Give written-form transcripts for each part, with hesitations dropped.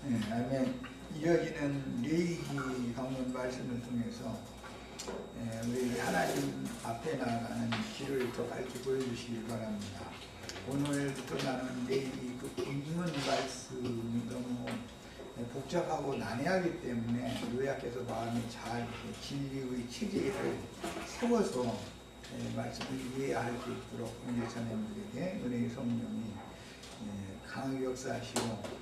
아멘. 이어지는 레위기 강론 말씀을 통해서 우리 하나님 앞에 나아가는 길을 더 밝히 보여주시기 바랍니다. 오늘부터 나는 레위기 그 본문 말씀이 너무 복잡하고 난해하기 때문에 요약해서 마음이 잘 진리의 체계를 세워서 말씀을 이해할 수 있도록 우리 자녀들에게 은혜의 성령이 강하게 역사하시고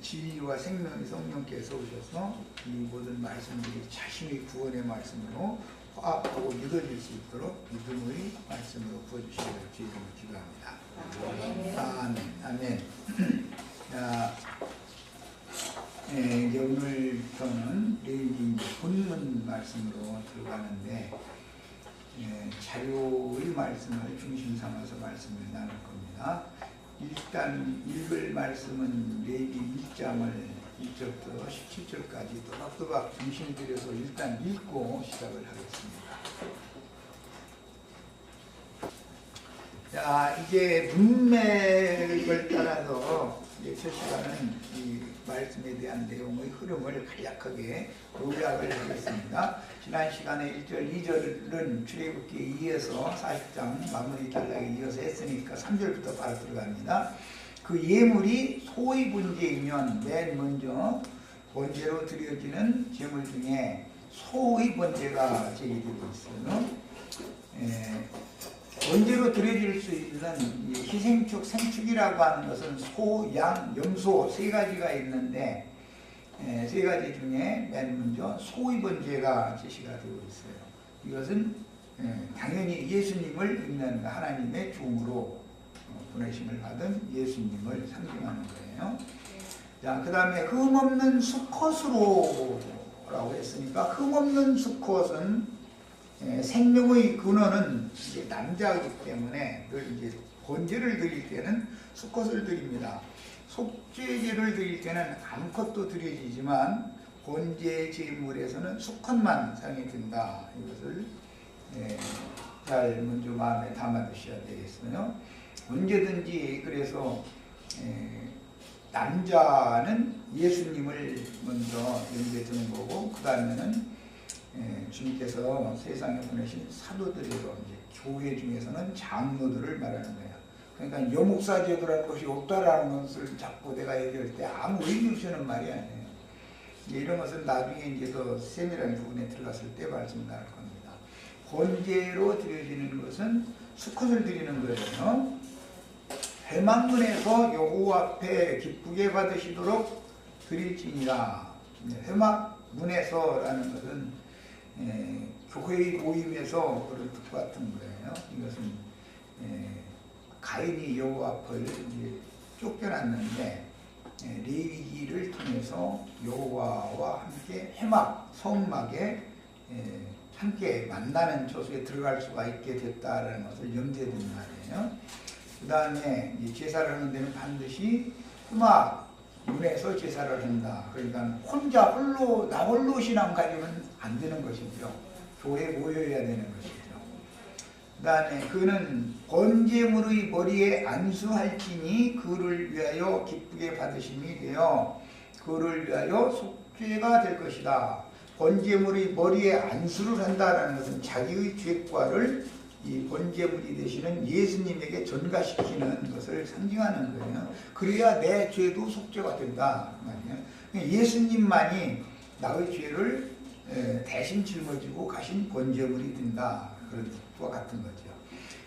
진리와 생명의 성령께서 오셔서 이 모든 말씀들이 자신의 구원의 말씀으로 화합하고 믿어질 수 있도록 믿음의 말씀으로 부어주시기를 주의 이름으로 기도합니다. 아멘. 이제 오늘부터는 레위기 본문 말씀으로 들어가는데 자료의 말씀을 중심 삼아서 말씀을 나눌 겁니다. 일단 읽을 말씀은 레위기 1장을 1절부터 17절까지 또박또박 중심 들여서 일단 읽고 시작을 하겠습니다. 자, 이제 문맥을 따라서 첫 시간은 이 말씀에 대한 내용의 흐름을 간략하게 요약을 하겠습니다. 지난 시간에 1절, 2절은 출애굽기 2에서 40장 마무리 단락에 이어서 했으니까 3절부터 바로 들어갑니다. 그 예물이 소의 번제이면 맨 먼저 번제로 드려지는 제물 중에 소의 번제가 제기되고 있어요. 번제로 드려질 수 있는 희생축, 생축이라고 하는 것은 소, 양, 염소 세 가지가 있는데 세 가지 중에 맨 먼저 소의 번제가 제시가 되고 있어요. 이것은 당연히 예수님을 의미하는 하나님의 종으로 보내심을 받은 예수님을 상징하는 거예요. 자, 그 다음에 흠없는 수컷으로 라고 했으니까 흠없는 수컷은 생명의 근원은 이제 남자이기 때문에 늘 이제 번제를 드릴 때는 수컷을 드립니다. 속죄제를 드릴 때는 암컷도 드려지지만 번제 제물에서는 수컷만 사용이 된다. 이것을 잘 먼저 마음에 담아두셔야 되겠어요. 언제든지 그래서 남자는 예수님을 먼저 염두에 두는 거고 그 다음에는 주님께서 세상에 보내신 사도들이로 이제 교회 중에서는 장로들을 말하는 거예요. 그러니까 여목사 제도라는 것이 없다라는 것을 자꾸 내가 얘기할 때 아무 의미 없이 하는 말이 아니에요. 이런 것은 나중에 이제 더 세밀한 부분에 들어갔을 때 말씀 나눌 겁니다. 번제로 드려지는 것은 수컷을 드리는 거예요. 회막문에서 여호와 앞에 기쁘게 받으시도록 드릴지니라. 회막문에서라는 것은 교회의 모임에서 그런 똑같은 거예요. 이것은 가인이 여호와 앞을 이제 쫓겨났는데 레위기를 통해서 여호와와 함께 회막, 성막에 함께 만나는 조소에 들어갈 수가 있게 됐다라는 것을 염두에 두는 말이에요. 그 다음에 제사를 하는 데는 반드시 회막 문에서 제사를 한다. 그러니까 혼자 홀로 나 홀로 신앙 가지면 안 되는 것이죠. 교회에 모여야 되는 것이죠. 그 다음에 그는 번제물의 머리에 안수할지니 그를 위하여 기쁘게 받으심이 되어 그를 위하여 속죄가 될 것이다. 번제물의 머리에 안수를 한다라는 것은 자기의 죄과를 이 번제물이 되시는 예수님에게 전가시키는 것을 상징하는 거예요. 그래야 내 죄도 속죄가 된다. 예수님만이 나의 죄를 대신 짊어지고 가신 번제물이 된다. 그런 것과 같은 거죠.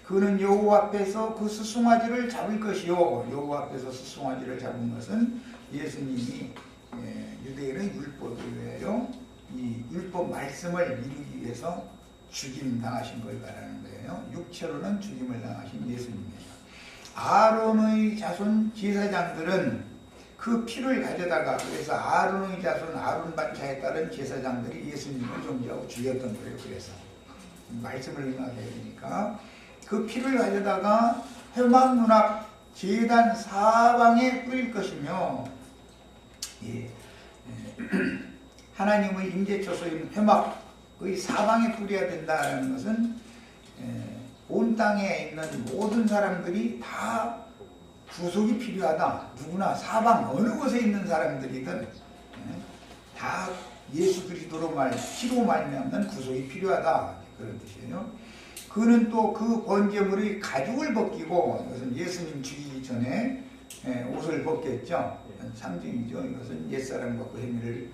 그는 여호와 앞에서 그 수송아지를 잡을 것이요. 여호와 앞에서 수송아지를 잡은 것은 예수님이 유대인의 율법에 의하여 이 율법 말씀을 이루기 위해서 죽임 당하신 걸 말하는 거예요. 육체로는 죽임을 당하신 예수님이에요. 아론의 자손 제사장들은 그 피를 가져다가 그래서 아론의 자손 아론 반차에 따른 제사장들이 예수님을 존재하고 죽였던 거예요. 그래서 말씀을 응하게 되니까 그 피를 가져다가 회막 문 앞 제단 사방에 뿌릴 것이며 하나님의 임재처소인 회막의 사방에 뿌려야 된다는 것은 온 땅에 있는 모든 사람들이 다 구속이 필요하다. 누구나 사방 어느 곳에 있는 사람들이든 다 예수 그리스도로 피로 말미암는 구속이 필요하다. 그런 뜻이에요. 그는 또 그 번제물의 가죽을 벗기고, 이것은 예수님 죽이기 전에 옷을 벗겼죠. 상징이죠. 이것은 옛사람과 그 행위를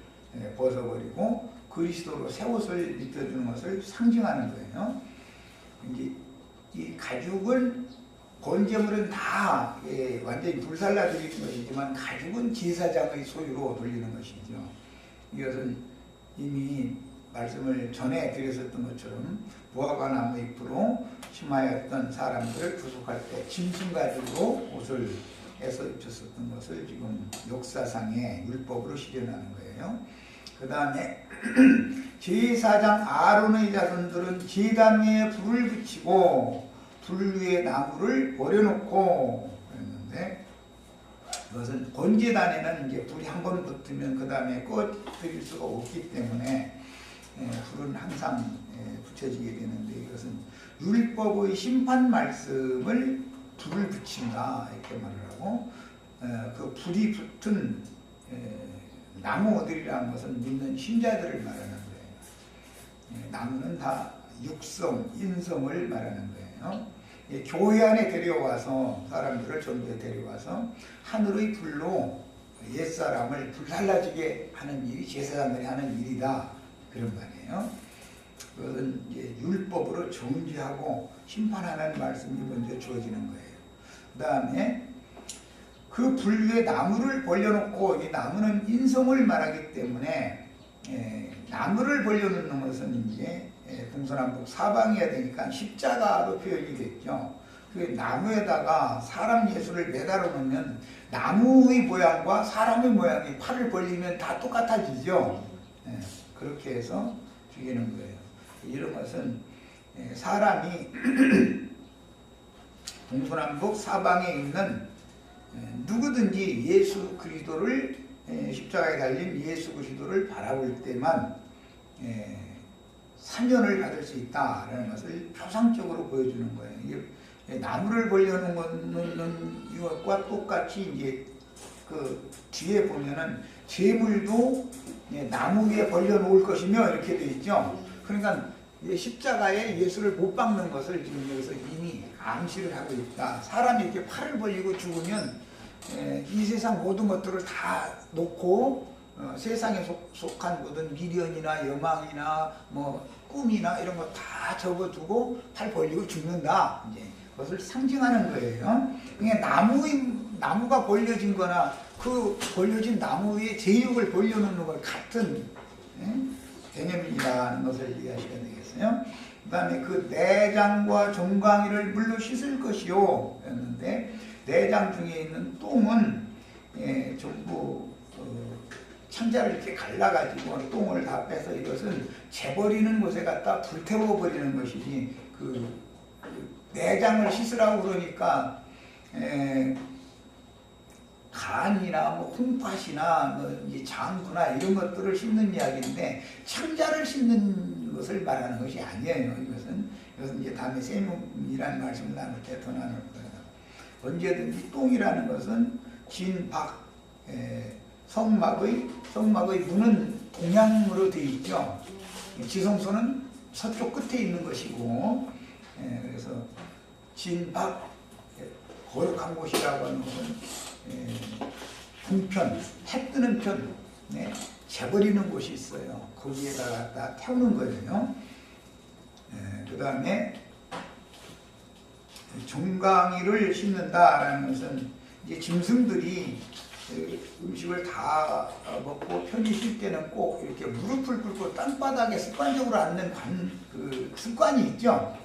벗어버리고 그리스도로 새 옷을 입혀주는 것을 상징하는 거예요. 이제 이 가죽은 번제물은 다 완전히 불살라드리는 것이지만 가죽은 제사장의 소유로 돌리는 것이죠. 이것은 이미 말씀을 전에 드렸었던 것처럼 무화과 나무 잎으로 심하였던 사람들을 구속할 때 짐승가죽으로 옷을 해서 입혔었던 것을 지금 역사상의 율법으로 실현하는 거예요. 그 다음에 제사장 아론의 자손들은 제단 위에 불을 붙이고 불 위에 나무를 버려놓고 그랬는데, 그것은 번제단에는 이제 불이 한 번 붙으면 그 다음에 꺼뜨릴 수가 없기 때문에 불은 항상 붙여지게 되는데, 이것은 율법의 심판 말씀을 불을 붙인다 이렇게 말을 하고, 그 불이 붙은 나무들이라는 것은 믿는 신자들을 말하는 거예요. 나무는 다 육성, 인성을 말하는 거예요. 교회 안에 데려와서 사람들을 전부에 데려와서 하늘의 불로 옛사람을 불살라지게 하는 일이 제사장들이 하는 일이다 그런 말이에요. 그것은 이제 율법으로 정죄하고 심판하는 말씀이 먼저 주어지는 거예요. 그 다음에 그 불 위에 나무를 벌려놓고, 이 나무는 인성을 말하기 때문에 나무를 벌려놓는 것은 이제 동서남북 사방이어야 되니까 십자가로 표현이 됐죠. 그 나무에다가 사람 예수를 매달아 놓으면 나무의 모양과 사람의 모양이 팔을 벌리면 다 똑같아지죠. 그렇게 해서 죽이는 거예요. 이런 것은 사람이 동서남북 사방에 있는 누구든지 예수 그리스도를 십자가에 달린 예수 그리스도를 바라볼 때만 사면을 받을 수 있다라는 것을 표상적으로 보여주는 거예요. 이게 나무를 벌려놓는 이것과 똑같이 이제 그 뒤에 보면은 제물도 나무 위에 벌려놓을 것이며 이렇게 되어 있죠. 그러니까 십자가에 예수를 못 박는 것을 지금 여기서 이미 암시를 하고 있다. 사람이 이렇게 팔을 벌리고 죽으면 이 세상 모든 것들을 다 놓고 세상에 속한 모든 미련이나 여망이나 뭐 꿈이나 이런 거 다 접어두고 팔 벌리고 죽는다. 이제 그것을 상징하는 거예요. 그러니까 나무가 벌려진 거나 그 벌려진 나무 위에 제육을 벌려놓는 것 같은 개념이라는 것을 이해하셔야 되겠어요. 그 다음에 그 내장과 종강이를 물로 씻을 것이요 였는데, 내장 중에 있는 똥은 전부 창자를 이렇게 갈라가지고 똥을 다 빼서 이것은 재버리는 곳에 갖다 불태워버리는 것이지, 그 내장을 씻으라고 그러니까 간이나 뭐 홍팥이나 뭐 장구나 이런 것들을 씻는 이야기인데, 창자를 씻는 것을 말하는 것이 아니에요. 이것은 이제 다음에 세문이라는 말씀을 나눌 때 더 나눌 거예요. 언제든지 똥이라는 것은 진박, 성막의 문은 동양으로 되어 있죠. 지성소는 서쪽 끝에 있는 것이고, 그래서 진박, 거룩한 곳이라고 하는 것은 동편, 해 뜨는 편, 재버리는 곳이 있어요. 거기에다가 갖다 태우는 거예요. 그 다음에 종강이를 씻는다라는 것은 이제 짐승들이 음식을 다 먹고 편히 쉴 때는 꼭 이렇게 무릎을 꿇고 땅바닥에 습관적으로 앉는 그 습관이 있죠.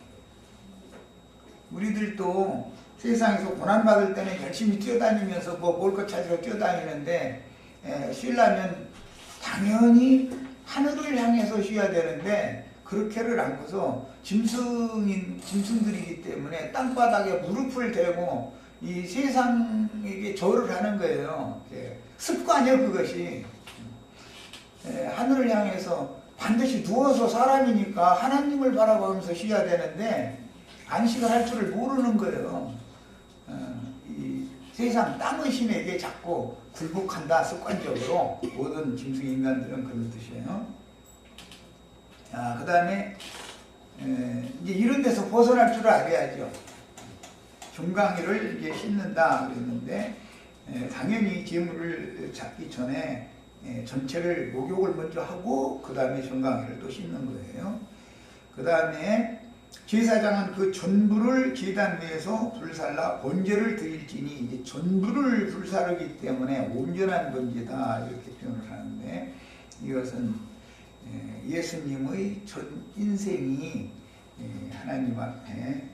우리들도 세상에서 고난받을 때는 열심히 뛰어다니면서 뭐 먹을 것 찾으러 뛰어다니는데, 쉬려면 당연히 하늘을 향해서 쉬어야 되는데 그렇게를 않고서 짐승들이기 때문에 땅바닥에 무릎을 대고 이 세상에게 절을 하는 거예요. 습관이요, 그것이. 하늘을 향해서 반드시 누워서 사람이니까 하나님을 바라보면서 쉬어야 되는데 안식을 할 줄을 모르는 거예요. 이 세상 땅의 신에게 자꾸 굴복한다. 습관적으로 모든 짐승 인간들은 그런 뜻이에요. 그 다음에 이제 이런 데서 벗어날 줄 알아야죠. 종강이를 이제 씻는다 그랬는데 당연히 재물을 잡기 전에 전체를 목욕을 먼저 하고 그 다음에 종강이를 또 씻는 거예요. 그 다음에 제사장은 그 전부를 제단 위에서 불살라 번제를 드릴지니, 이제 전부를 불사르기 때문에 온전한 번제다 이렇게 표현을 하는데, 이것은 예수님의 전 인생이 하나님 앞에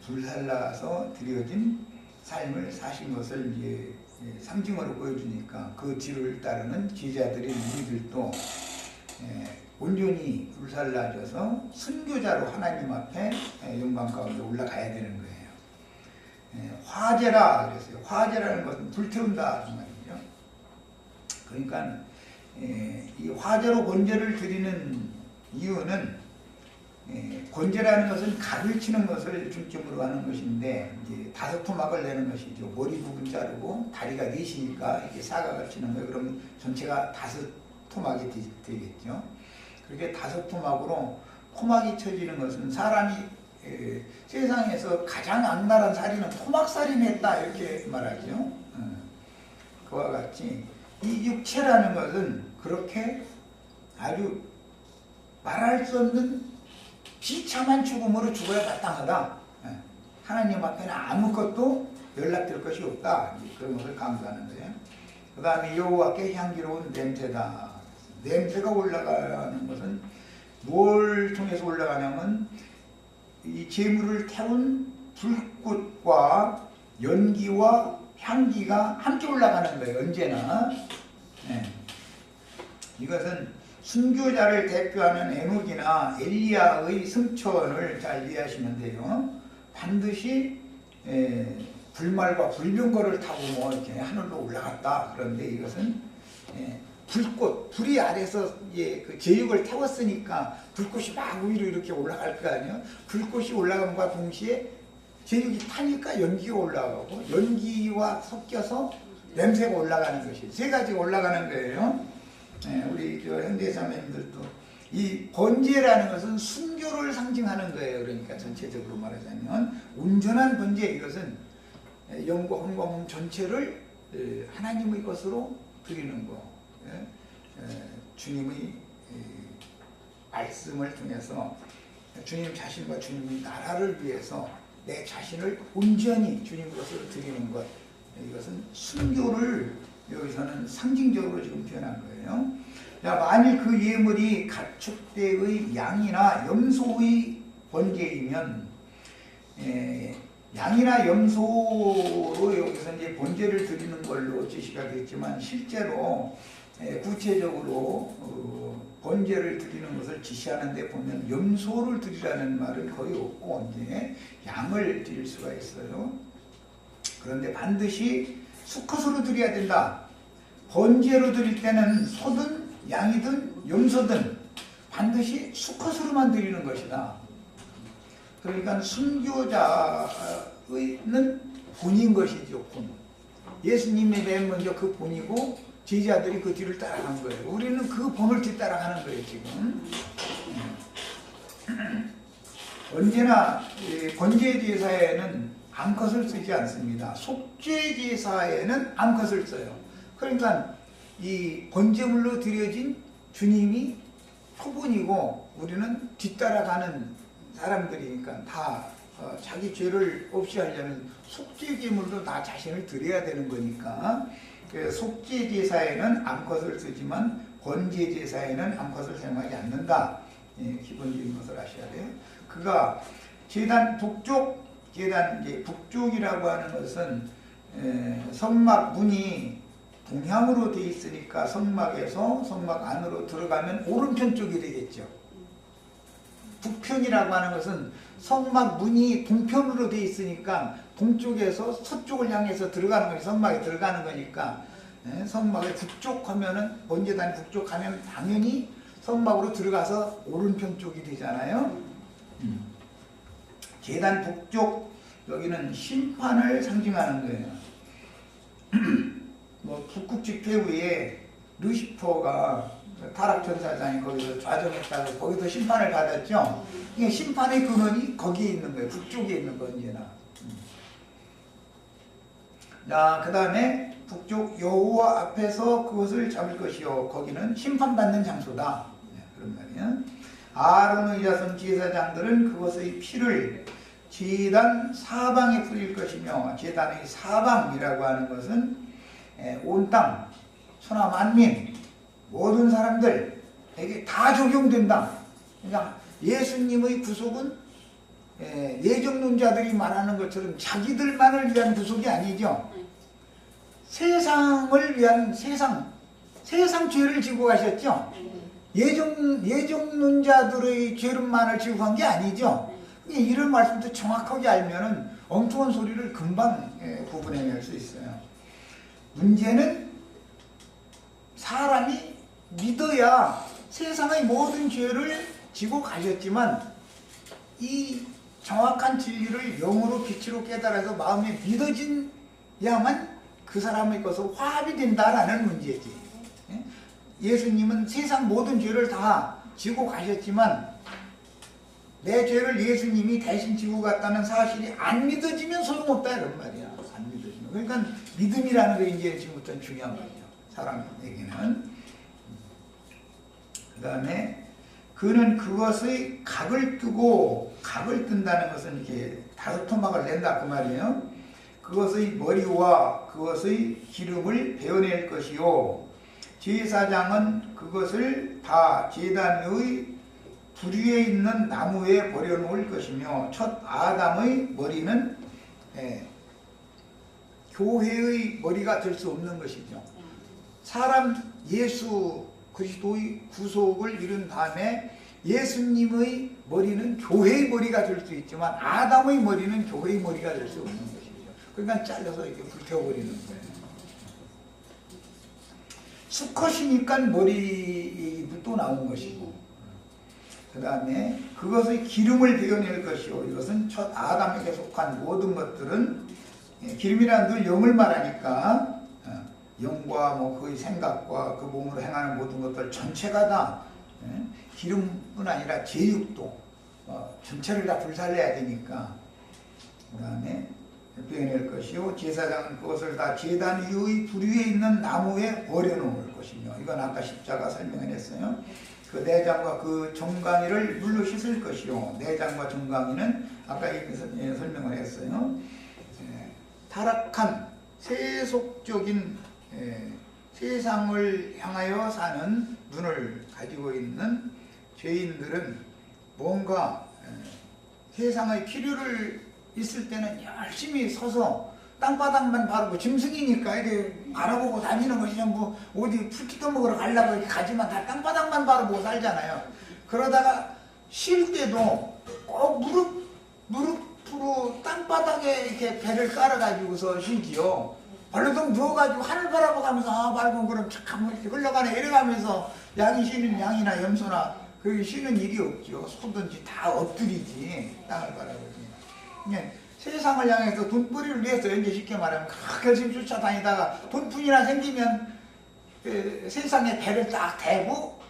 불살라서 드려진 삶을 사신 것을 이제 상징으로 보여주니까, 그 뒤를 따르는 제자들인 우리들도 온전히 불살라져서 순교자로 하나님 앞에 영광 가운데 올라가야 되는 거예요. 화제라 그랬어요. 화제라는 것은 불태운다 그 말이죠. 그러니까 이 화제로 번제를 드리는 이유는, 번제라는 것은 각을 치는 것을 중점으로 하는 것인데, 이제 5토막을 내는 것이죠. 머리 부분 자르고 다리가 4시니까 이게 사각을 치는 거예요. 그러면 전체가 5토막이 되겠죠. 그렇게 5토막으로 토막이 쳐지는 것은 사람이 세상에서 가장 악랄한 살인은 토막살인했다 이렇게 말하죠. 그와 같이 이 육체라는 것은 그렇게 아주 말할 수 없는 비참한 죽음으로 죽어야 마땅하다. 하나님 앞에는 아무것도 연락될 것이 없다. 그런 것을 강조하는 거예요. 그 다음에 여호와께 향기로운 냄새다. 냄새가 올라가는 것은 뭘 통해서 올라가냐면, 이 제물을 태운 불꽃과 연기와 향기가 함께 올라가는 거예요. 언제나. 이것은 순교자를 대표하는 에녹이나 엘리야의 승천을 잘 이해하시면 돼요. 반드시 불말과 불병거를 타고 뭐 이렇게 하늘로 올라갔다. 그런데 이것은 불꽃, 불이 아래서 그 제육을 태웠으니까 불꽃이 막 위로 이렇게 올라갈 거 아니에요. 불꽃이 올라감과 동시에 제육이 타니까 연기가 올라가고, 연기와 섞여서 냄새가 올라가는 것이 3가지가 올라가는 거예요. 우리 현대사님들도 이 번제라는 것은 순교를 상징하는 거예요. 그러니까 전체적으로 말하자면 온전한 번제, 이것은 영과 혼과 몸 전체를 하나님의 것으로 드리는 거. 주님의 말씀을 통해서 주님 자신과 주님의 나라를 위해서 내 자신을 온전히 주님 것으로 드리는 것, 이것은 순교를 여기서는 상징적으로 지금 표현한 거예요. 자, 만일 그 예물이 가축대의 양이나 염소의 번제이면, 양이나 염소로 여기서 이제 번제를 드리는 걸로 제시가 됐지만, 실제로 구체적으로 번제를 드리는 것을 지시하는 데 보면 염소를 드리라는 말은 거의 없고 이제 양을 드릴 수가 있어요. 그런데 반드시 수컷으로 드려야 된다. 번제로 드릴 때는 소든 양이든 염소든 반드시 수컷으로만 드리는 것이다. 그러니까 순교자는 본인 것이죠. 본. 예수님이 맨 먼저 그 본이고 제자들이 그 뒤를 따라간 거예요. 우리는 그 본을 뒤따라가는 거예요, 지금. 언제나 번제 제사에는 암컷을 쓰지 않습니다. 속죄 제사에는 암컷을 써요. 그러니까 이 번제물로 드려진 주님이 표본이고 우리는 뒤따라가는 사람들이니까 다 자기 죄를 없이 하려면 속죄 제물로 나 자신을 드려야 되는 거니까, 속죄 제사에는 암컷을 쓰지만 번제 제사에는 암컷을 사용하지 않는다. 기본적인 것을 아셔야 돼요. 그가 제단 북쪽, 제단 이제 북쪽이라고 하는 것은 성막 문이 동향으로 되어 있으니까 성막에서 성막 안으로 들어가면 오른편 쪽이 되겠죠. 북편이라고 하는 것은 성막 문이 동편으로 되어 있으니까 동쪽에서 서쪽을 향해서 들어가는 거니, 성막에 들어가는 거니까, 성막에 북쪽 하면은, 번제단이 북쪽 하면 당연히 성막으로 들어가서 오른편 쪽이 되잖아요. 제단 북쪽, 여기는 심판을 상징하는 거예요. 뭐 북극 집회후에 루시퍼가 타락천사장이 거기서 좌정했다고 거기서 심판을 받았죠. 이게 심판의 근원이 거기에 있는 거예요. 북쪽에 있는 거 언제나. 자, 그 다음에 북쪽 여호와 앞에서 그것을 잡을 것이요. 거기는 심판받는 장소다. 그런 말이야. 아론의 자손 제사장들은 그것의 피를 제단 사방에 뿌릴 것이며, 제단의 사방이라고 하는 것은 온 땅, 천하 만민, 모든 사람들에게 다 적용된다. 그러니까 예수님의 구속은 예정론자들이 말하는 것처럼 자기들만을 위한 구속이 아니죠. 세상을 위한 세상 죄를 지고 가셨죠. 예정론자들의 죄만을 지고 간 게 아니죠. 이런 말씀도 정확하게 알면은 엉뚱한 소리를 금방 구분해낼 수 있어요. 문제는 사람이 믿어야 세상의 모든 죄를 지고 가셨지만 이 정확한 진리를 영으로 빛으로 깨달아서 마음에 믿어진야만 그 사람의 것으로 화합이 된다라는 문제지. 예수님은 세상 모든 죄를 다 지고 가셨지만 내 죄를 예수님이 대신 지고 갔다는 사실이 안 믿어지면 소용없다 이런 말이야. 안 믿어지면. 그러니까 믿음이라는 게 이제 지금부터 중요한 거죠. 사람에게는. 그 다음에 그는 그것의 각을 뜨고, 각을 뜬다는 것은 이렇게 다섯 토막을 낸다 그 말이에요. 그것의 머리와 그것의 기름을 베어낼 것이요. 제사장은 그것을 다 제단의 불 위에 있는 나무에 버려놓을 것이며, 첫 아담의 머리는 교회의 머리가 될 수 없는 것이죠. 사람 예수 그리스도의 구속을 이룬 다음에 예수님의 머리는 교회의 머리가 될 수 있지만 아담의 머리는 교회의 머리가 될 수 없는 것이죠. 그러니까 잘라서 이렇게 불태워버리는 거예요. 수컷이니까 머리도 나온 것이고, 그 다음에 그것의 기름을 베어낼 것이요. 이것은 첫 아담에게 속한 모든 것들은, 기름이란 늘 영을 말하니까 영과 뭐 그의 생각과 그 몸으로 행하는 모든 것들 전체가 다 기름뿐 아니라 제육도 전체를 다 불살려야 되니까. 그 다음에 베어낼 것이요. 제사장은 그것을 다 제단 위의 불 위에 있는 나무에 버려놓을 것이며, 이건 아까 십자가 설명을 했어요. 그 내장과 그 정강이를 물로 씻을 것이요. 내장과 정강이는 아까 이미 설명을 했어요. 타락한 세속적인 세상을 향하여 사는 눈을 가지고 있는 죄인들은 뭔가 세상의 필요를 있을 때는 열심히 서서 땅바닥만 바르고, 짐승이니까 이렇게 바라보고 다니는 것이 전부, 어디 풀기도 먹으러 가려고 이렇게 가지만 다 땅바닥만 바라보고 살잖아요. 그러다가 쉴 때도 꼭 무릎으로 땅바닥에 이렇게 배를 깔아가지고서 쉬지요. 벌렁덩 누워가지고 하늘 바라보면서 맑은 구름 참 이렇게 흘러가네 이래가면서 양이 쉬는 양이나 염소나 그 쉬는 일이 없죠. 소든지 다 엎드리지, 땅을 바라보지. 세상을 향해서 돈벌이를 위해서, 이제 쉽게 말하면 그렇게 열심히 쫓아다니다가 돈뿐이나 생기면 세상에 배를 딱 대고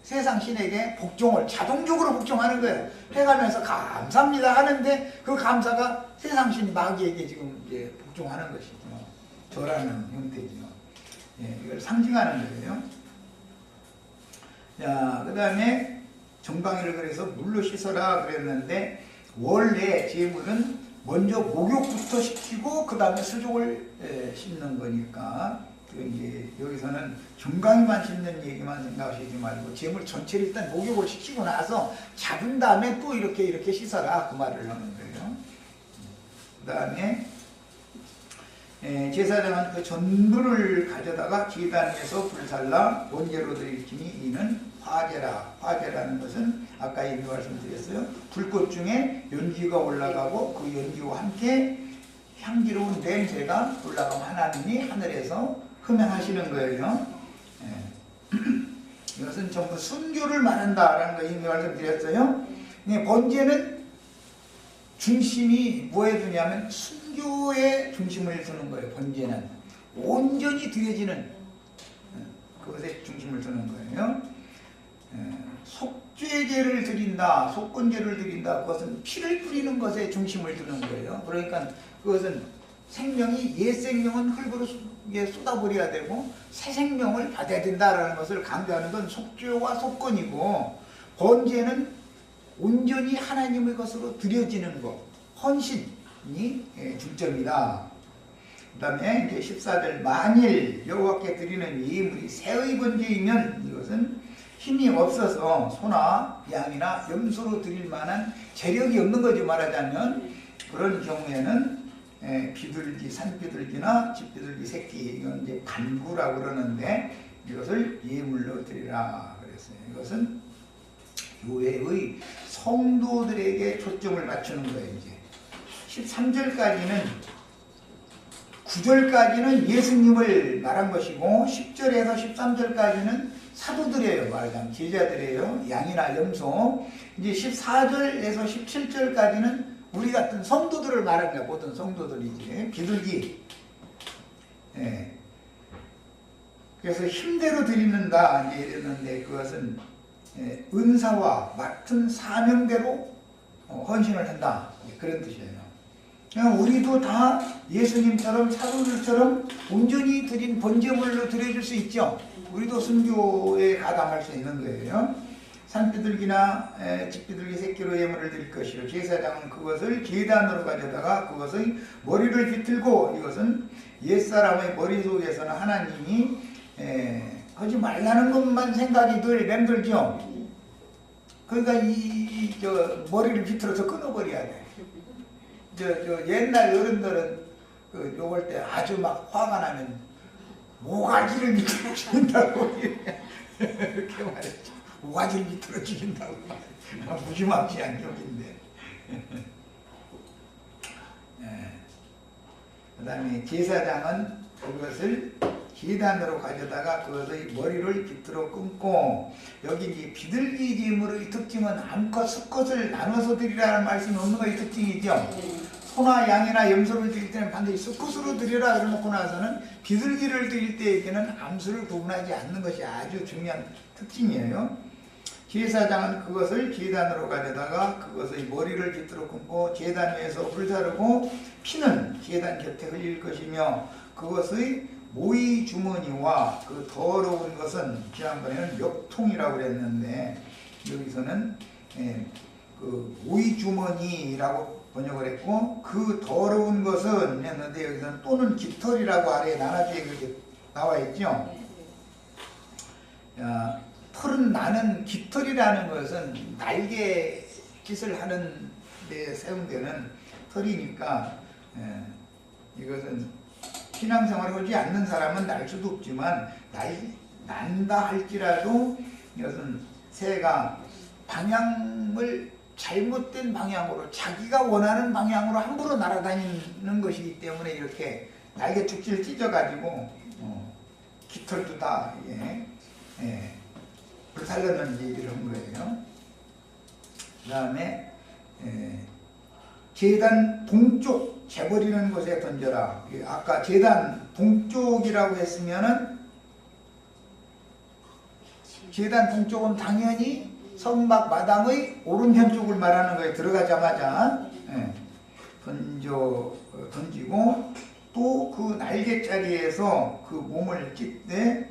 세상 신에게 복종을 자동적으로 복종하는 거예요. 해가면서 감사합니다 하는데 그 감사가 세상 신 마귀에게 지금 이제 복종하는 것이죠. 절하는 형태죠. 이걸 상징하는 거예요. 자, 그 다음에 정강이를 그래서 물로 씻어라 그랬는데, 원래 제물은 먼저 목욕부터 시키고 그 다음에 수족을 씻는 거니까, 이제 여기서는 정강이만 씻는 얘기만 생각하시지 말고 제물 전체를 일단 목욕을 시키고 나서 잡은 다음에 또 이렇게 씻어라 그 말을 하는 거예요. 그 다음에 제사장은 그 전부를 가져다가 제단에서 불살라 번제로 드리시니 이는 화제라. 화제라는 것은 아까 이미 말씀드렸어요. 불꽃 중에 연기가 올라가고 그 연기와 함께 향기로운 냄새가 올라가면 하나님이 하늘에서 흠양하시는 거예요. 이것은 전부 순교를 말한다라는 거 이미 말씀드렸어요. 번제는 중심이 뭐에 두냐면 순교에 중심을 두는 거예요. 번제는 온전히 드려지는 그것에 중심을 두는 거예요. 속죄제를 드린다, 속건제를 드린다. 그것은 피를 뿌리는 것에 중심을 두는 거예요. 그러니까 그것은 생명이 옛 생명은 흙으로 쏟아버려야 되고 새 생명을 받아야 된다라는 것을 강조하는 건 속죄와 속건이고, 번제는 온전히 하나님의 것으로 드려지는 것, 헌신이 중점이다. 그 다음에 이제 14절, 만일 여호와께 드리는 예물이 새의 번제이면 이것은 힘이 없어서 소나 양이나 염소로 드릴 만한 재력이 없는 거죠. 말하자면 그런 경우에는 비둘기, 산비둘기나 집비둘기 새끼, 이건 이제 반구라고 그러는데 이것을 예물로 드리라 그랬어요. 이것은 교회의 성도들에게 초점을 맞추는 거예요. 이제 13절까지는 9절까지는 예수님을 말한 것이고 10절에서 13절까지는 사도들이에요. 말하자면 제자들이에요. 양이나 염소. 이제 14절에서 17절까지는 우리 같은 성도들을 말한 거야. 모든 성도들이지. 비둘기. 예. 그래서 힘대로 드리는다 이랬는데 그것은 은사와 맡은 사명대로 헌신을 한다. 그런 뜻이에요. 우리도 다 예수님처럼 사도들처럼 온전히 드린 번제물로 드려줄 수 있죠. 우리도 순교에 가담할 수 있는 거예요. 산비둘기나 집비둘기 새끼로 예물을 드릴 것이요, 제사장은 그것을 제단으로 가져다가 그것의 머리를 비틀고, 이것은 옛사람의 머릿속에서는 하나님이 하지 말라는 것만 생각이 늘 맴돌죠. 그러니까 저 머리를 비틀어서 끊어버려야 돼. 저 옛날 어른들은 요걸 때 아주 막 화가 나면 모가지를 비틀어 죽인다고 이렇게 말했죠. 모가지를 비틀어 죽인다고. 무지막지한 욕인데. 그 다음에 제사장은 그것을 제단으로 가져다가 그것의 머리를 비틀어 끊고, 여기 이제 비둘기 제물의 특징은 암컷, 수컷을 나눠서 드리라는 말씀이 없는 것이 특징이죠. 소나 양이나 염소를 드릴 때는 반드시 수컷으로 드리라 그러놓고 나서는 비둘기를 드릴 때에게는 암수를 구분하지 않는 것이 아주 중요한 특징이에요. 제사장은 그것을 제단으로 가져다가 그것의 머리를 비틀어 끊고 제단 위에서 불사르고, 피는 제단 곁에 흘릴 것이며 그것의 모이 주머니와 그 더러운 것은, 지난번에는 역통이라고 그랬는데 여기서는 그 모이 주머니라고 번역을 했고, 그 더러운 것은 했는데 여기서는 또는 깃털이라고 아래에 나눠지게 그렇게 나와 있죠. 털은 나는, 깃털이라는 것은 날개 짓을 하는 데 사용되는 털이니까 이것은 신앙생활을 하지 않는 사람은 날 수도 없지만 난다 할지라도 이것은 새가 방향을 잘못된 방향으로, 자기가 원하는 방향으로 함부로 날아다니는 것이기 때문에 이렇게 날개 축지를 찢어가지고 깃털도 다 불살르는 얘기를 한 거예요. 그 다음에 제단 동쪽 재버리는 곳에 던져라. 아까 제단 동쪽이라고 했으면은, 제단 동쪽은 당연히 성막 마당의 오른편 쪽을 말하는 거예요. 들어가자마자 던지고, 또 그 날개자리에서 그 몸을 찢되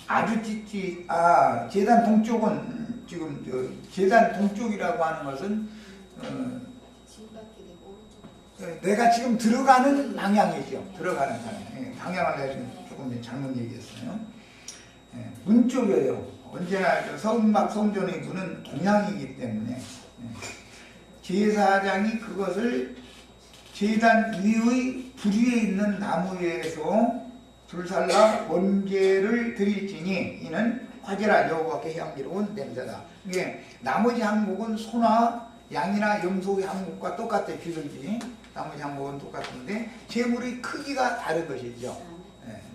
아주 찢지. 제단 동쪽은 지금 제단 동쪽이라고 하는 것은 내가 지금 들어가는 방향이죠. 들어가는 방향을 내가 지금 조금 잘못 얘기했어요. 문 쪽이에요. 언제나 성막 성전의 문은 동향이기 때문에 제사장이 그것을 제단 위의 불 위에 있는 나무 위에서 불살라 번제를 드릴지니 이는 화제라 여호와께 향기로운 냄새다. 이게 나머지 항목은 소나 양이나 염소의 항목과 똑같아요. 비둘기 나머지 항목은 똑같은데 제물의 크기가 다른 것이죠.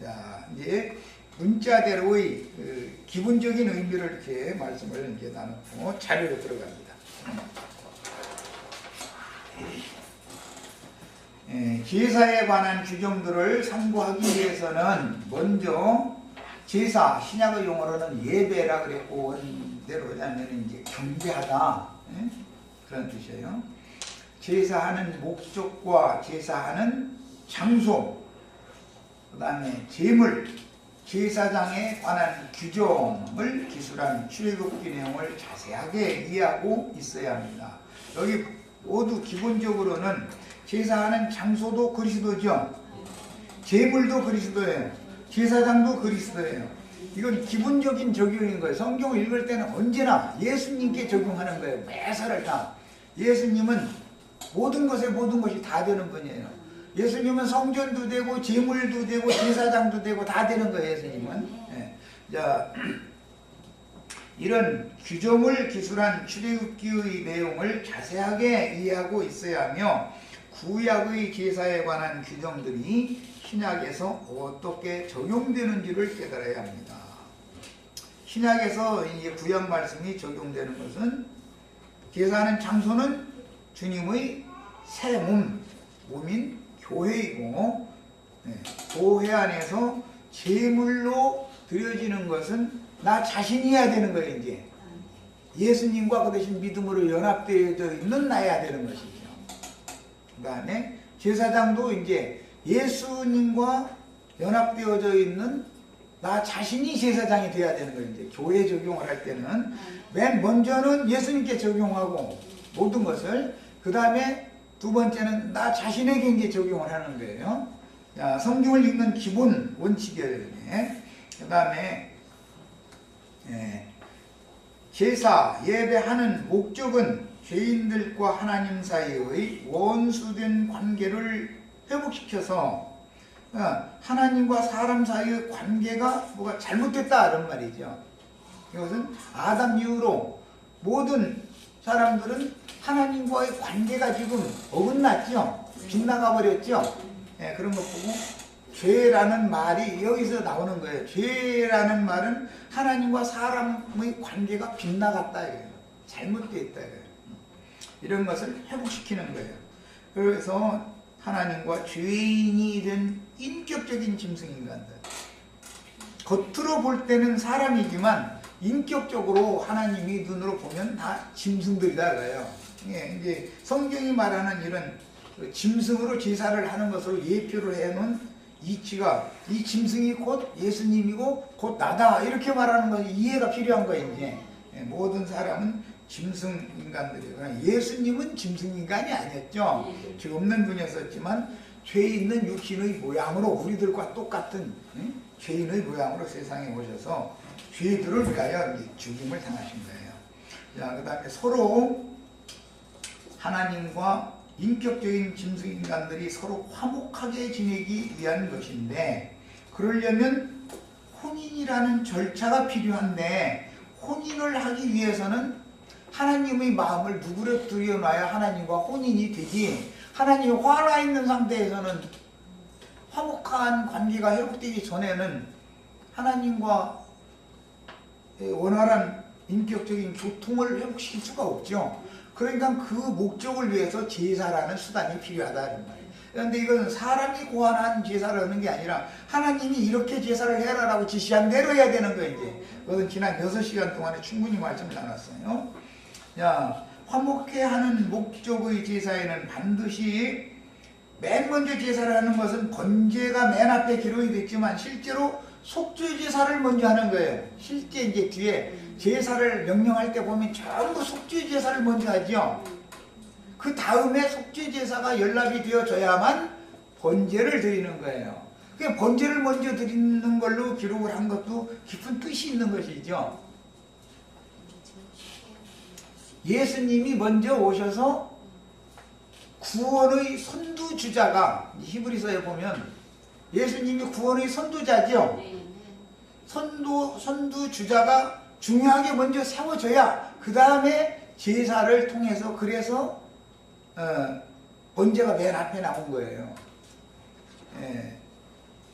자, 이제 문자대로의 기본적인 의미를 이렇게 말씀을 이제 나누고 자료로 들어갑니다. 제사에 관한 규정들을 상고하기 위해서는 먼저 제사, 신약의 용어로는 예배라 그랬고 원대로 하면 이제 경배하다, 그런 뜻이에요. 제사하는 목적과 제사하는 장소, 그 다음에 제물, 제사장에 관한 규정을 기술한 출애굽기 내용을 자세하게 이해하고 있어야 합니다. 여기 모두 기본적으로는 제사하는 장소도 그리스도죠. 제물도 그리스도예요. 제사장도 그리스도예요. 이건 기본적인 적용인 거예요. 성경을 읽을 때는 언제나 예수님께 적용하는 거예요. 매사를 다. 예수님은 모든 것에 모든 것이 다 되는 분이에요. 예수님은 성전도 되고 제물도 되고 제사장도 되고 다 되는 거예요. 예수님은. 자, 이런 규정을 기술한 출애굽기의 내용을 자세하게 이해하고 있어야 하며 구약의 제사에 관한 규정들이 신약에서 어떻게 적용되는지를 깨달아야 합니다. 신약에서 이제 구약 말씀이 적용되는 것은 제사하는 장소는 주님의 새 몸인 교회이고, 교회 안에서 제물로 드려지는 것은 나 자신이어야 되는 거예요. 이제 예수님과 그 대신 믿음으로 연합되어 있는 나야 되는 것이죠. 그 다음에 제사장도 이제 예수님과 연합되어져 있는 나 자신이 제사장이 돼야 되는 거예요. 이제 교회 적용을 할 때는 맨 먼저는 예수님께 적용하고 모든 것을, 그 다음에 두 번째는 나 자신에게 이제 적용을 하는 거예요. 자, 성경을 읽는 기본 원칙이에요. 그 다음에 제사, 예배하는 목적은 죄인들과 하나님 사이의 원수된 관계를 회복시켜서 하나님과 사람 사이의 관계가 뭐가 잘못됐다 이런 말이죠. 이것은 아담 이후로 모든 사람들은 하나님과의 관계가 지금 어긋났죠. 빗나가 버렸죠. 그런 것 보고 죄라는 말이 여기서 나오는 거예요. 죄라는 말은 하나님과 사람의 관계가 빗나갔다 이거예요. 잘못되어 있다 이거예요. 이런 것을 회복시키는 거예요. 그래서 하나님과 죄인이 된 인격적인 짐승인간들, 겉으로 볼 때는 사람이지만 인격적으로 하나님이 눈으로 보면 다 짐승들이다 그래요. 이제 성경이 말하는 이런 짐승으로 제사를 하는 것으로 예표를 해놓은 이치가 이 짐승이 곧 예수님이고 곧 나다 이렇게 말하는 것이 이해가 필요한 거예요. 이제 모든 사람은 짐승 인간들이고 예수님은 짐승 인간이 아니었죠. 죄 없는 분이었지만 죄 있는 육신의 모양으로 우리들과 똑같은 죄인의 모양으로 세상에 오셔서 죄들을 위하여 죽임을 당하신 거예요. 자, 그 다음에 서로 하나님과 인격적인 짐승 인간들이 서로 화목하게 지내기 위한 것인데, 그러려면 혼인이라는 절차가 필요한데, 혼인을 하기 위해서는 하나님의 마음을 누그러뜨려 놔야 하나님과 혼인이 되지, 하나님이 화나 있는 상태에서는 화목한 관계가 회복되기 전에는 하나님과 원활한 인격적인 교통을 회복시킬 수가 없죠. 그러니까 그 목적을 위해서 제사라는 수단이 필요하다 이런 말이에요. 그런데 이건 사람이 고안한 제사를 하는 게 아니라 하나님이 이렇게 제사를 해라라고 지시한 대로 해야 되는 거예요. 이제 그것은 지난 6시간 동안에 충분히 말씀을 나눴어요. 자, 화목해 하는 목적의 제사에는 반드시 맨 먼저 제사를 하는 것은 번제가 맨 앞에 기록이 됐지만 실제로 속죄 제사를 먼저 하는 거예요. 실제 이제 뒤에 제사를 명령할 때 보면 전부 속죄 제사를 먼저 하죠. 그 다음에 속죄 제사가 연락이 되어져야만 번제를 드리는 거예요. 그 번제를 먼저 드리는 걸로 기록을 한 것도 깊은 뜻이 있는 것이죠. 예수님이 먼저 오셔서 구원의 선두주자가, 히브리서에 보면 예수님이 구원의 선두자죠. 선두주자가 중요하게 먼저 세워져야 그 다음에 제사를 통해서, 그래서 번제가 맨 앞에 나온 거예요.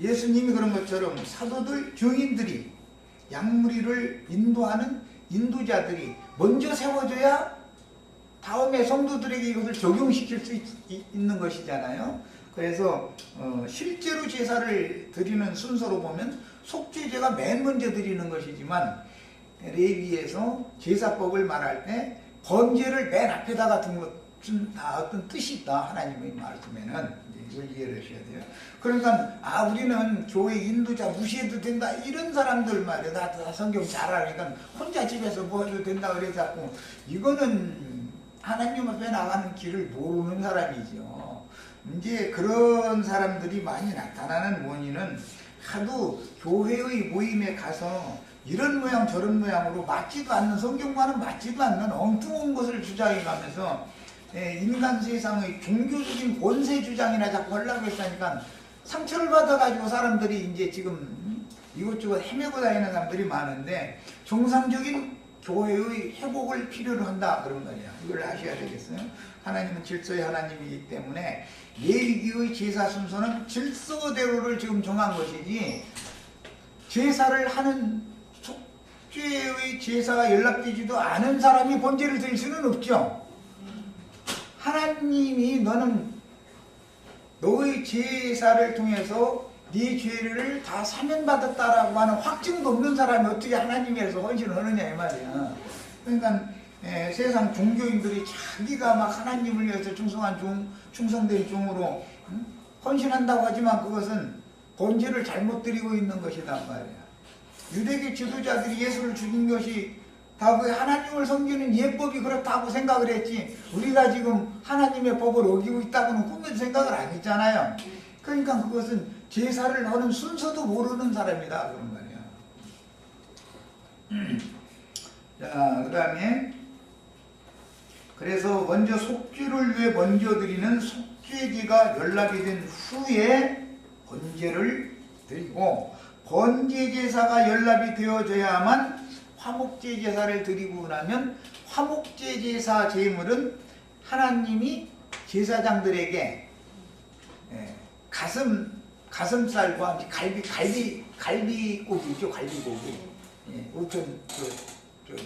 예수님이 그런 것처럼 사도들, 증인들이, 양무리를 인도하는 인도자들이 먼저 세워져야 다음에 성도들에게 이것을 적용시킬 수 있는 것이잖아요. 그래서 실제로 제사를 드리는 순서로 보면 속죄제가 맨 먼저 드리는 것이지만 레위기에서 제사법을 말할 때 번제를 맨 앞에다가 둔 것은 다 어떤 뜻이 있다. 하나님의 말씀에는 이걸 이해를 하셔야 돼요. 그러니까 우리는 교회 인도자 무시해도 된다 이런 사람들 말이야. 다 성경 잘 알으니까 혼자 집에서 뭐 해도 된다 그래 자꾸 이거는 하나님 앞에 나가는 길을 모르는 사람이죠. 이제 그런 사람들이 많이 나타나는 원인은 하도 교회의 모임에 가서 이런 모양 저런 모양으로 맞지도 않는, 성경과는 맞지도 않는 엉뚱한 것을 주장해 가면서 인간 세상의 종교적인 권세 주장이나 자꾸 하려고 했으니까 상처를 받아가지고 사람들이 이제 지금 이것저것 헤매고 다니는 사람들이 많은데 정상적인 교회의 회복을 필요로 한다 그런 거예요. 이걸 아셔야 되겠어요. 하나님은 질서의 하나님이기 때문에 레위기의 제사 순서는 질서대로를 지금 정한 것이지 제사를 하는 속죄의 제사가 연락되지도 않은 사람이 번제를 드릴 수는 없죠. 하나님이 너는 너의 제사를 통해서 네 죄를 다 사면받았다라고 하는 확증도 없는 사람이 어떻게 하나님에서 헌신을 하느냐 이 말이야. 그러니까 세상 종교인들이 자기가 막 하나님을 위해서 충성된 종으로 헌신한다고 하지만 그것은 번제를 잘못 드리고 있는 것이란 말이야. 유대교 지도자들이 예수를 죽인 것이 다 그 하나님을 섬기는 예법이 그렇다고 생각을 했지 우리가 지금 하나님의 법을 어기고 있다고는 꿈에도 생각을 안 했잖아요. 그러니까 그것은 제사를 하는 순서도 모르는 사람이다 그런 말이야. 자, 그 다음에 그래서 먼저 속죄를 위해 먼저 드리는 속죄제가 연락이 된 후에 번제를 드리고 번제 제사가 연락이 되어져야만 화목제 제사를 드리고 나면 화목제 제사 제물은 하나님이 제사장들에게 가슴살과 갈비고기죠. 갈비고기. 우선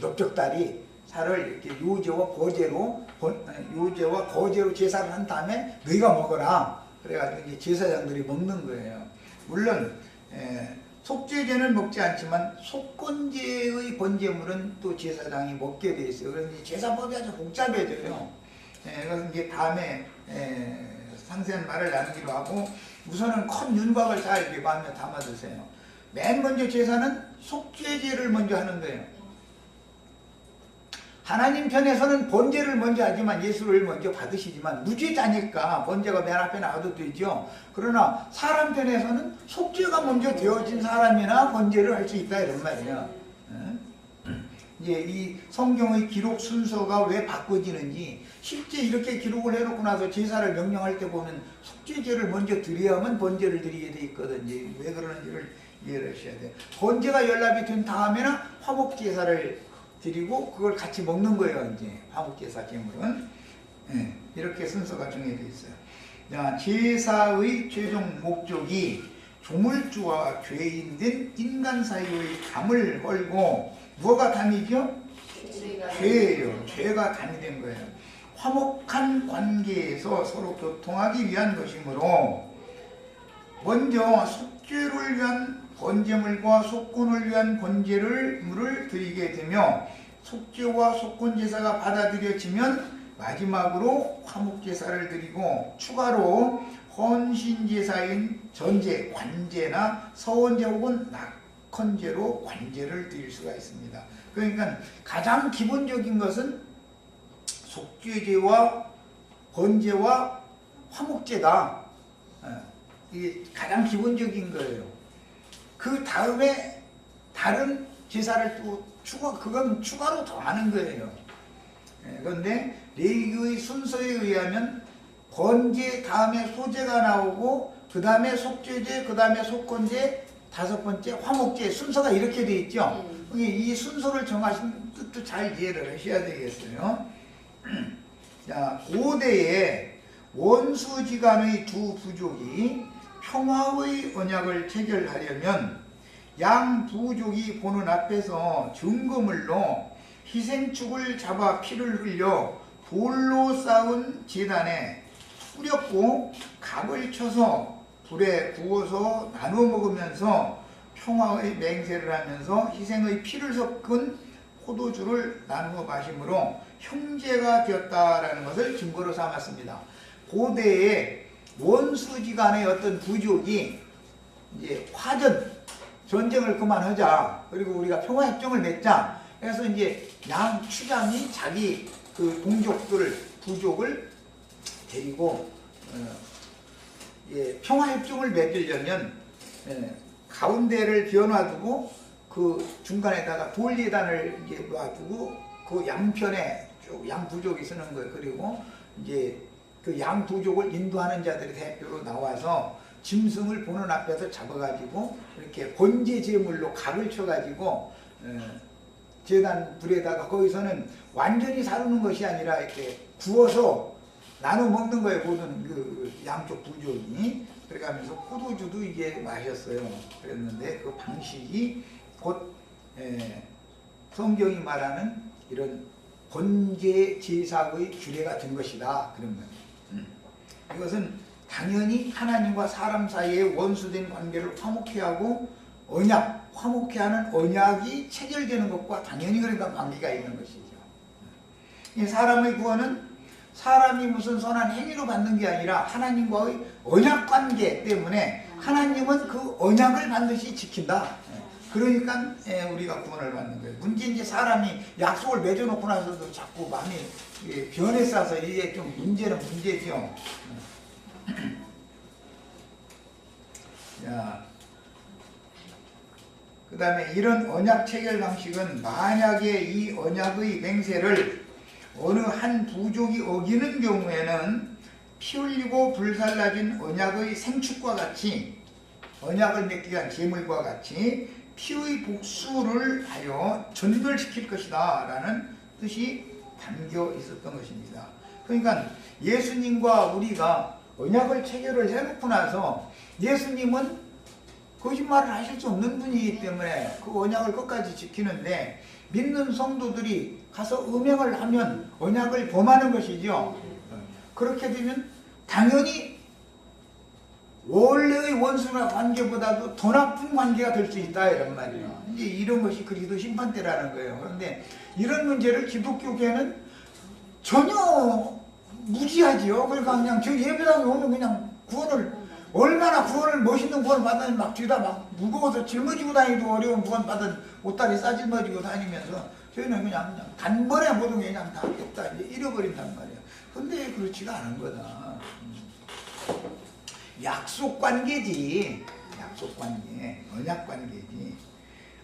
넓적다리 살을 이렇게 요제와 거제로 제사를 한 다음에 너희가 먹어라. 그래가지고 이제 제사장들이 먹는 거예요. 물론 속죄제는 먹지 않지만 속건제의 번제물은 또 제사장이 먹게 돼 있어요. 그래서 제사법이 아주 복잡해져요. 그래서 이제 다음에 상세한 말을 나누기로 하고 우선은 큰 윤곽을 잘 이렇게 마음에 담아 두세요. 맨 먼저 제사는 속죄제를 먼저 하는 거예요. 하나님 편에서는 번제를 먼저 하지만 예수를 먼저 받으시지만 무죄자니까 번제가 맨 앞에 나와도 되죠. 그러나 사람 편에서는 속죄가 먼저 되어진 사람이나 번제를 할 수 있다 이런 말이야. 이제 이 성경의 기록 순서가 왜 바꿔지는지 실제 이렇게 기록을 해놓고 나서 제사를 명령할 때 보면 속죄제를 먼저 드려야만 번제를 드리게 돼 있거든요. 왜 그러는지를 이해를 하셔야 돼요. 번제가 연락이 된 다음에는 화목제사를 드리고 그걸 같이 먹는 거예요. 이제 화목제사 제물은 이렇게 순서가 정해져 있어요. 자, 제사의 최종 목적이 조물주와 죄인된 인간 사이의 담을 헐고 뭐가 담이죠? 죄예요. 죄가 담이 된 거예요. 화목한 관계에서 서로 교통하기 위한 것이므로 먼저 속죄를 위한 번제물과 속건을 위한 번제물을 드리게 되며 속죄와 속건 제사가 받아들여지면 마지막으로 화목제사를 드리고 추가로 헌신제사인 전제, 관제나 서원제 혹은 낙헌제로 관제를 드릴 수가 있습니다. 그러니까 가장 기본적인 것은 속죄제와 번제와 화목제다. 이게 가장 기본적인 거예요. 그 다음에 다른 제사를 또 그건 추가로 더 하는 거예요. 그런데 레위기의 순서에 의하면 번제 다음에 소제가 나오고 그 다음에 속죄제, 그 다음에 속건제, 다섯 번째 화목제 순서가 이렇게 돼 있죠. 이 순서를 정하신 뜻도 잘 이해를 하셔야 되겠어요. 자, 고대에 원수지간의 두 부족이 평화의 언약을 체결하려면 양 부족이 보는 앞에서 증거물로 희생축을 잡아 피를 흘려 돌로 쌓은 제단에 뿌렸고 각을 쳐서 불에 구워서 나누어 먹으면서 평화의 맹세를 하면서 희생의 피를 섞은 포도주를 나누어 마심으로 형제가 되었다라는 것을 증거로 삼았습니다. 고대에 원수지간의 어떤 부족이 이제 화전, 전쟁을 그만하자, 그리고 우리가 평화협정을 맺자, 그래서 이제 양 추장이 자기 그 동족들, 부족을 데리고 평화협정을 맺으려면 가운데를 비워놔두고 그 중간에다가 돌예단을 이제 놔두고 그 양편에 쭉 양부족이 쓰는 거예요. 그리고 이제 그 양부족을 인도하는 자들이 대표로 나와서 짐승을 보는 앞에서 잡아가지고 이렇게 번제 제물로 각을 쳐가지고 제단 불에다가 거기서는 완전히 사르는 것이 아니라 이렇게 구워서 나눠 먹는 거예요. 모든 그 양쪽 부족이. 그래가면서 포도주도 이게 마셨어요. 그랬는데 그 방식이 곧 성경이 말하는 이런 번제 제사의 규례가 된 것이다. 그런 거예요. 이것은 당연히 하나님과 사람 사이의 원수된 관계를 화목케 하고 언약, 화목케 하는 언약이 체결되는 것과 당연히 그러니까 관계가 있는 것이죠. 이 사람의 구원은 사람이 무슨 선한 행위로 받는 게 아니라 하나님과의 언약 관계 때문에 하나님은 그 언약을 반드시 지킨다. 그러니까 우리가 구원을 받는 거예요. 문제는 이제 사람이 약속을 맺어놓고 나서도 자꾸 마음이 변에 싸서 이게 좀 문제는 문제죠. 자, 그 다음에 이런 언약 체결 방식은 만약에 이 언약의 맹세를 어느 한 부족이 어기는 경우에는 피 흘리고 불살라진 언약의 생축과 같이 언약을 맺기 위한 제물과 같이 피의 복수를 하여 전멸시킬 것이다 라는 뜻이 담겨 있었던 것입니다. 그러니까 예수님과 우리가 언약을 체결을 해놓고 나서 예수님은 거짓말을 하실 수 없는 분이기 때문에 그 언약을 끝까지 지키는데 믿는 성도들이 가서 음행을 하면 언약을 범하는 것이죠. 그렇게 되면 당연히 원래의 원수나 관계보다도 더 나쁜 관계가 될 수 있다 이런 말이에요. 이제 이런 것이 그리스도 심판대라는 거예요. 그런데 이런 문제를 기독교계는 전혀 무지하지요. 그러니까 그냥 저 예배당에 오면 그냥 구원을 얼마나 구원을 멋있는 구원을 받았는지 막 뒤다 막 무거워서 짊어지고 다니기도 어려운 구원 받은 옷다리 싸질머지고 다니면서 저희는 그냥 단번에 모든 게 그냥 다 됐다 이제 잃어버린단 말이에요. 근데 그렇지가 않은 거다. 약속 관계지. 약속 관계, 언약 관계지.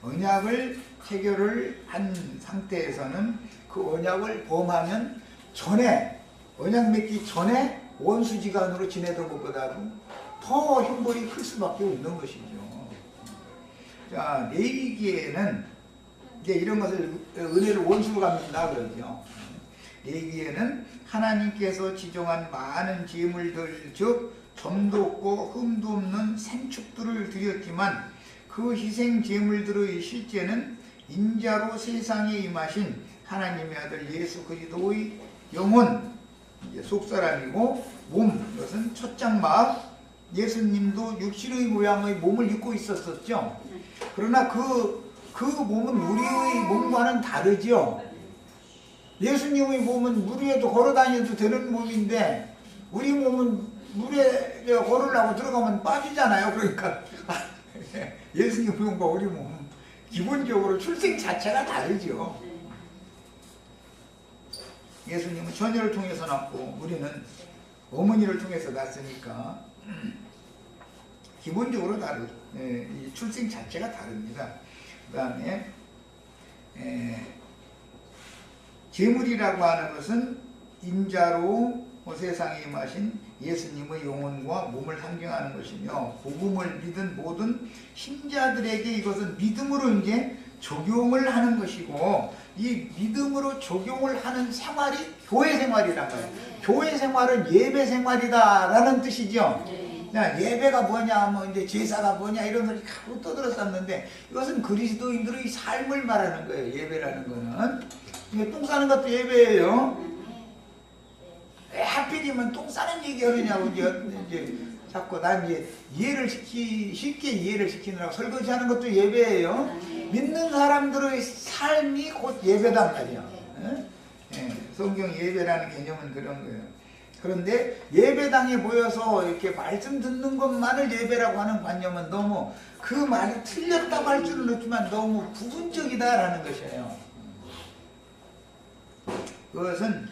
언약을 체결을 한 상태에서는 그 언약을 범하면 전에 언약 맺기 전에 원수지간으로 지내던 것보다도 더 형벌이 클 수밖에 없는 것이죠. 자, 레위기에는 이제 이런 것을 은혜를 원수로 갚는다 그러죠. 레위기에는 하나님께서 지정한 많은 제물들 즉 점도 없고 흠도 없는 생축들을 드렸지만 그 희생 제물들의 실제는 인자로 세상에 임하신 하나님의 아들 예수 그리스도의 영혼, 이제 속사람이고 몸, 이것은 첫장막. 예수님도 육신의 모양의 몸을 입고 있었었죠. 그러나 그 몸은 우리의 몸과는 다르죠. 예수님의 몸은 물 위에도 걸어 다녀도 되는 몸인데 우리 몸은 물에 걸으려고 들어가면 빠지잖아요. 그러니까 예수님 몸과 우리 몸은 기본적으로 출생 자체가 다르죠. 예수님은 처녀를 통해서 낳고 우리는 어머니를 통해서 낳았으니까 기본적으로 다르죠. 출생 자체가 다릅니다. 그 다음에 제물이라고 하는 것은 인자로 세상에 임하신 예수님의 영혼과 몸을 상징하는 것이며 복음을 믿은 모든 신자들에게 이것은 믿음으로 이제 적용을 하는 것이고 이 믿음으로 적용을 하는 생활이 교회 생활이란 말이에요. 교회 생활은 예배 생활이다라는 뜻이죠. 예배가 뭐냐, 뭐 이제 제사가 뭐냐 이런 소리 하고 떠들었었는데 이것은 그리스도인들의 삶을 말하는 거예요. 예배라는 거는 똥 싸는 것도 예배예요. 하필 얘기면 똥 싸는 얘기 하느냐고 이제 자꾸 난 이제 쉽게 이해를 시키느라고 설거지하는 것도 예배예요. 믿는 사람들의 삶이 곧 예배단 말이야. 성경 예배라는 개념은 그런 거예요. 그런데 예배당에 모여서 이렇게 말씀 듣는 것만을 예배라고 하는 관념은 너무 그 말이 틀렸다고 할 줄은 없지만 너무 부분적이다라는 것이에요. 그것은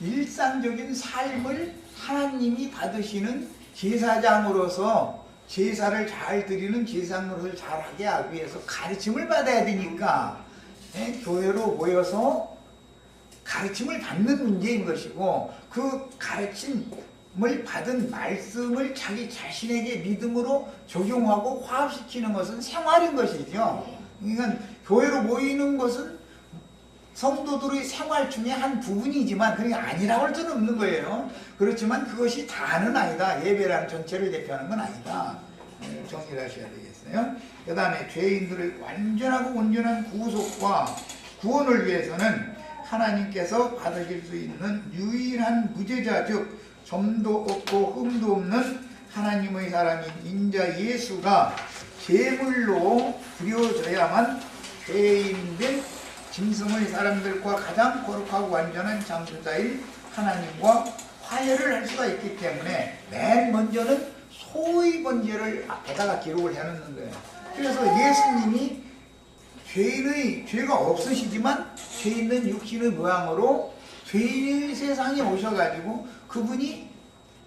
일상적인 삶을 하나님이 받으시는 제사장으로서 제사를 잘 드리는 제사장으로서 잘하게 하기 위해서 가르침을 받아야 되니까 교회로 모여서 가르침을 받는 문제인 것이고, 그 가르침을 받은 말씀을 자기 자신에게 믿음으로 적용하고 화합시키는 것은 생활인 것이죠. 그러니까 교회로 모이는 것은 성도들의 생활 중에 한 부분이지만 그게 아니라고 할 수는 없는 거예요. 그렇지만 그것이 다는 아니다. 예배라는 전체를 대표하는 건 아니다. 정리를 하셔야 되겠어요. 그 다음에 죄인들의 완전하고 온전한 구속과 구원을 위해서는 하나님께서 받으실 수 있는 유일한 무죄자, 즉 점도 없고 흠도 없는 하나님의 사람인 인자 예수가 제물로 드려져야만 죄인된 짐승의 사람들과 가장 거룩하고 완전한 창조자인 하나님과 화해를 할 수가 있기 때문에 맨 먼저는 소의 번제를 앞에다가 기록을 해놓는 거예요. 그래서 예수님이 죄가 없으시지만 죄 있는 육신의 모양으로 죄인의 세상에 오셔가지고 그분이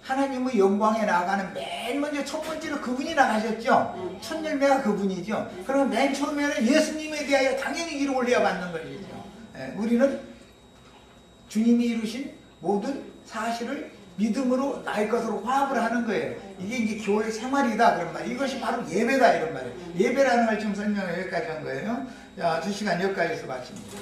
하나님의 영광에 나아가는 맨 먼저 첫 번째로 그분이 나가셨죠. 첫 열매가 그분이죠. 그러면 맨 처음에는 예수님에 대하여 당연히 기록을 해야 받는 것이죠. 우리는 주님이 이루신 모든 사실을 믿음으로 나의 것으로 화합을 하는 거예요. 이게 이제 교회 생활이다 그런 말. 이것이 바로 예배다 이런 말이에요. 예배라는 걸 지금 설명을 여기까지 한 거예요. 자, 2시간 여기까지서 마칩니다.